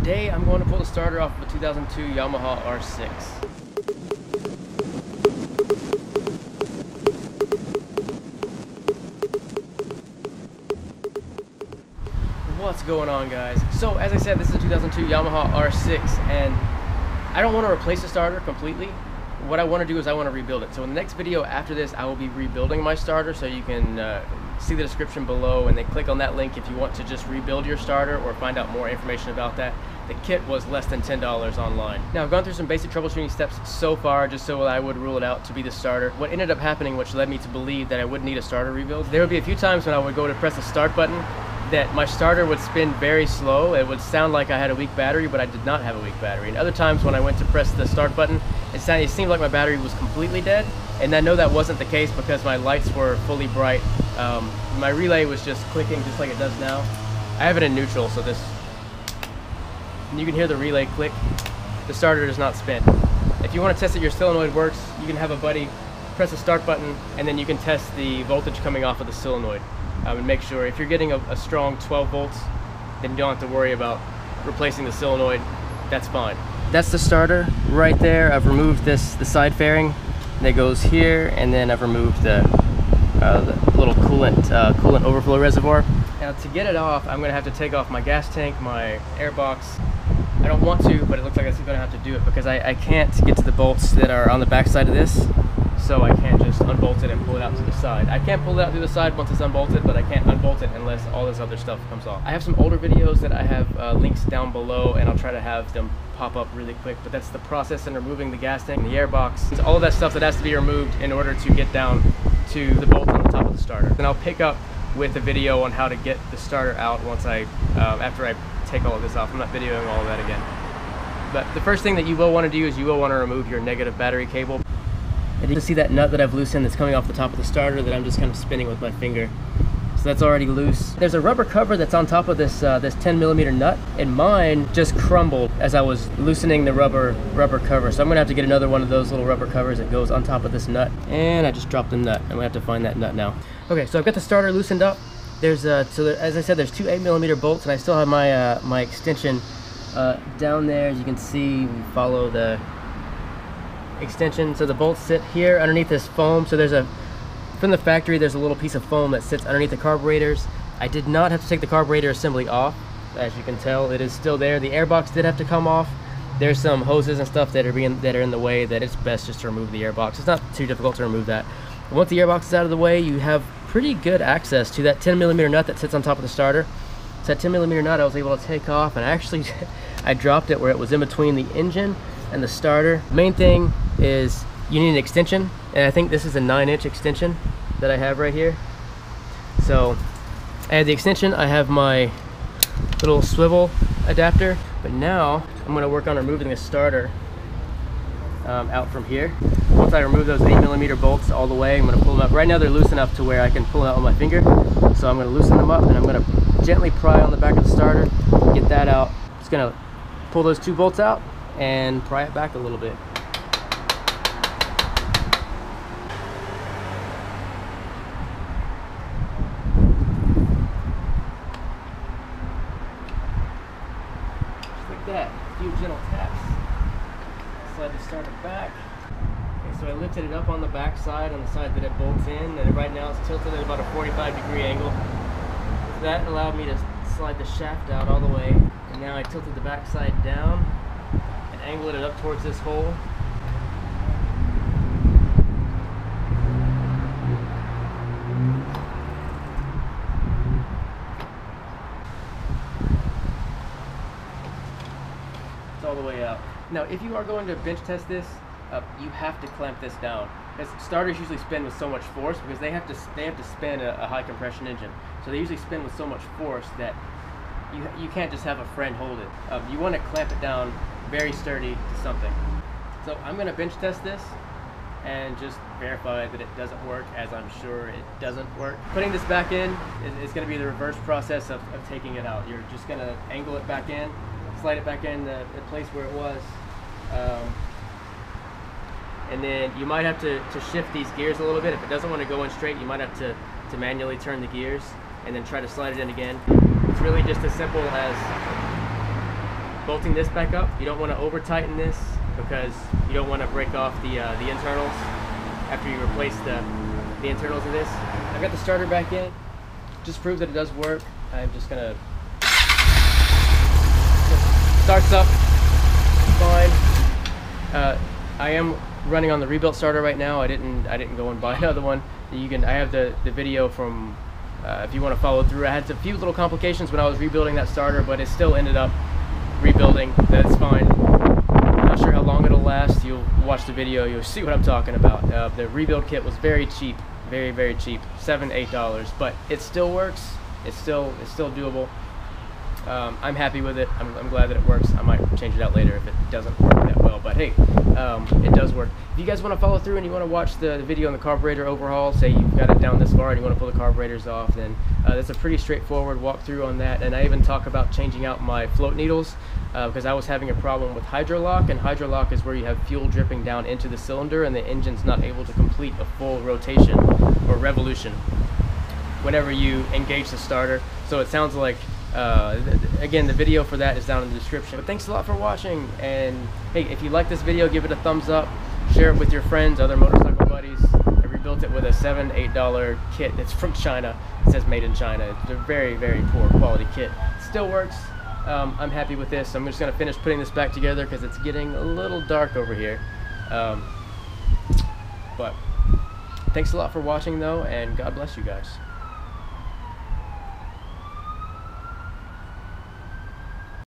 Today I'm going to pull the starter off of a 2002 Yamaha R6. What's going on, guys? So as I said, this is a 2002 Yamaha R6 and I don't want to replace the starter completely. What I want to do is I want to rebuild it. So in the next video after this, I will be rebuilding my starter, so you can see the description below and then click on that link if you want to just rebuild your starter or find out more information about that. The kit was less than $10 online. Now I've gone through some basic troubleshooting steps so far just so I would rule it out to be the starter. What ended up happening, which led me to believe that I would need a starter rebuild, there would be a few times when I would go to press the start button that my starter would spin very slow. It would sound like I had a weak battery, but I did not have a weak battery. And other times when I went to press the start button, it seemed like my battery was completely dead. And I know that wasn't the case because my lights were fully bright. My relay was just clicking just like it does now. I have it in neutral, so and you can hear the relay click. The starter does not spin. If you want to test that your solenoid works, you can have a buddy press the start button and then you can test the voltage coming off of the solenoid. And make sure if you're getting a strong 12 volts, then you don't have to worry about replacing the solenoid. That's fine. That's the starter right there. I've removed the side fairing that goes here, and then I've removed the little coolant overflow reservoir. Now to get it off, I'm going to have to take off my gas tank, my airbox. I don't want to, but it looks like I'm going to have to do it because I can't get to the bolts that are on the back side of this. So I can't just unbolt it and pull it out to the side. I can't pull it out to the side once it's unbolted, but I can't unbolt it unless all this other stuff comes off. I have some older videos that I have links down below, and I'll try to have them pop up really quick, but that's the process in removing the gas tank and the airbox. It's all of that stuff that has to be removed in order to get down to the bolt on the top of the starter. Then I'll pick up with a video on how to get the starter out once after I take all of this off. I'm not videoing all of that again. But the first thing that you will want to do is you will want to remove your negative battery cable. And you can see that nut that I've loosened that's coming off the top of the starter that I'm just kind of spinning with my finger. So that's already loose. There's a rubber cover that's on top of this 10mm nut, and mine just crumbled as I was loosening the rubber cover. So I'm gonna have to get another one of those little rubber covers that goes on top of this nut. And I just dropped the nut. I'm gonna have to find that nut now. Okay, so I've got the starter loosened up. As I said, there's two 8mm bolts, and I still have my my extension down there. As you can see, we follow the extension, so the bolts sit here underneath this foam. So from the factory there's a little piece of foam that sits underneath the carburetors. I did not have to take the carburetor assembly off. As you can tell, it is still there. The airbox did have to come off. There's some hoses and stuff that are in the way that it's best just to remove the airbox. It's not too difficult to remove that. And once the airbox is out of the way, you have pretty good access to that 10mm nut that sits on top of the starter. So that 10mm nut I was able to take off, and actually I dropped it where it was in between the engine and the starter. The main thing is you need an extension, and I think this is a 9-inch extension that I have right here. So I have the extension, I have my little swivel adapter, but now I'm going to work on removing the starter out from here. Once I remove those 8mm bolts all the way, I'm going to pull them up. Right now they're loose enough to where I can pull them out with my finger, so I'm going to loosen them up and I'm going to gently pry on the back of the starter, get that out. Just going to pull those two bolts out and pry it back a little bit. Just like that, a few gentle taps. Slide the starter back. Okay, so I lifted it up on the back side, on the side that it bolts in, and right now it's tilted at about a 45-degree angle. So that allowed me to slide the shaft out all the way, and now I tilted the back side down and angled it up towards this hole. It's all the way up. Now if you are going to bench test this, you have to clamp this down. Because starters usually spin with so much force because they have to spin a high compression engine. So they usually spin with so much force that you can't just have a friend hold it. You want to clamp it down very sturdy to something. So I'm going to bench test this and just verify that it doesn't work, as I'm sure it doesn't work. Putting this back in is going to be the reverse process of taking it out. You're just going to angle it back in, slide it back in the place where it was, and then you might have to shift these gears a little bit. If it doesn't want to go in straight, you might have to manually turn the gears and then try to slide it in again. It's really just as simple as bolting this back up. You don't want to over tighten this because you don't want to break off the internals after you replace the internals of this. I've got the starter back in. Just proves that it does work. I'm just gonna starts up fine. I am running on the rebuilt starter right now. I didn't go and buy another one. I have the video from if you want to follow through. I had a few little complications when I was rebuilding that starter, but it still ended up rebuilding. That's fine. I'm not sure how long it'll last. You'll watch the video, you'll see what I'm talking about. The rebuild kit was very cheap, very cheap, $7–8, but it still works. It's still doable. I'm happy with it. I'm glad that it works. I might change it out later if it doesn't work that well, but hey, it does work. If you guys want to follow through and you want to watch the video on the carburetor overhaul, say you've got it down this far and you want to pull the carburetors off, then that's a pretty straightforward walkthrough on that. And I even talk about changing out my float needles because I was having a problem with hydrolock, and hydrolock is where you have fuel dripping down into the cylinder and the engine's not able to complete a full rotation or revolution whenever you engage the starter. So it sounds like again, the video for that is down in the description. But thanks a lot for watching, and hey, if you like this video, give it a thumbs up, share it with your friends, other motorcycle buddies. I rebuilt it with a $7–8 kit. It's from China. It says made in China. It's a very poor quality kit. It still works. I'm happy with this. I'm just going to finish putting this back together because it's getting a little dark over here. But thanks a lot for watching though, and God bless you guys.